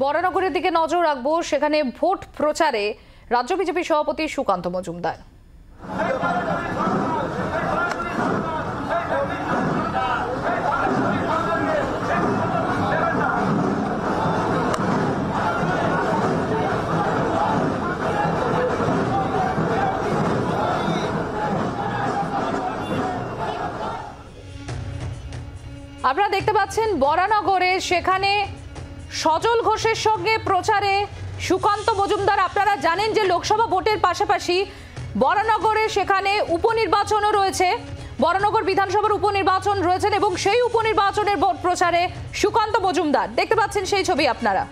বরানগরের দিকে নজর রাখবো। সেখানে ভোট প্রচারে রাজ্য বিজেপি সভাপতি সুকান্ত মজুমদার। আপনারা দেখতে পাচ্ছেন বরানগরে, সেখানে সজল ঘোষের সঙ্গে প্রচারে সুকান্ত মজুমদার। আপনারা জানেন যে লোকসভা ভোটের পাশাপাশি বরানগরে সেখানে উপনির্বাচনও রয়েছে, বরানগর বিধানসভার উপনির্বাচন রয়েছেন এবং সেই উপনির্বাচনের ভোট প্রচারে সুকান্ত মজুমদার। দেখতে পাচ্ছেন সেই ছবি আপনারা।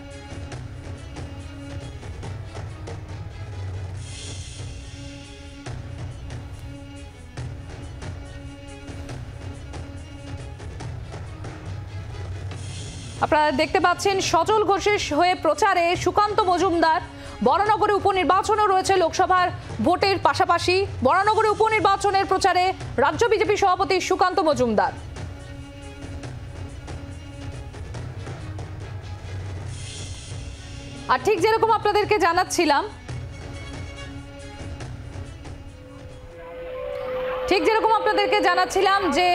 আপনারা দেখতে পাচ্ছেন সজল ঘোষের হয়ে প্রচারে সুকান্ত মজুমদার। বরানগরে উপনির্বাচনও রয়েছে লোকসভার ভোটের পাশাপাশি। বরানগরে উপনির্বাচনের প্রচারে রাজ্য বিজেপি সভাপতি সুকান্ত মজুমদার। আর ঠিক যেরকম আপনাদেরকে জানাচ্ছিলাম যে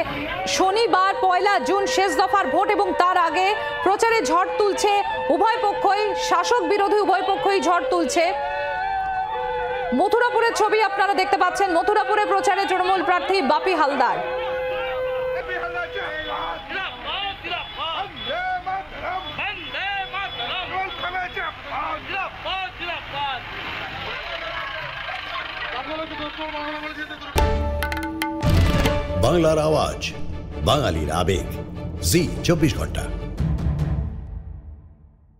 শনিবার 1 জুন শেষ দফার ভোট এবং তার আগে প্রচারে ঝড় তুলছে উভয় পক্ষই, শাসক বিরোধী উভয় পক্ষই ঝড় তুলছে। মথুরাপুরের ছবি আপনারা দেখতে পাচ্ছেন। মথুরাপুরে প্রচারে তৃণমূল প্রার্থী বাপি হালদার। বাংলার আওয়াজ, বাঙালির আবেগ, জি 24 ঘন্টা।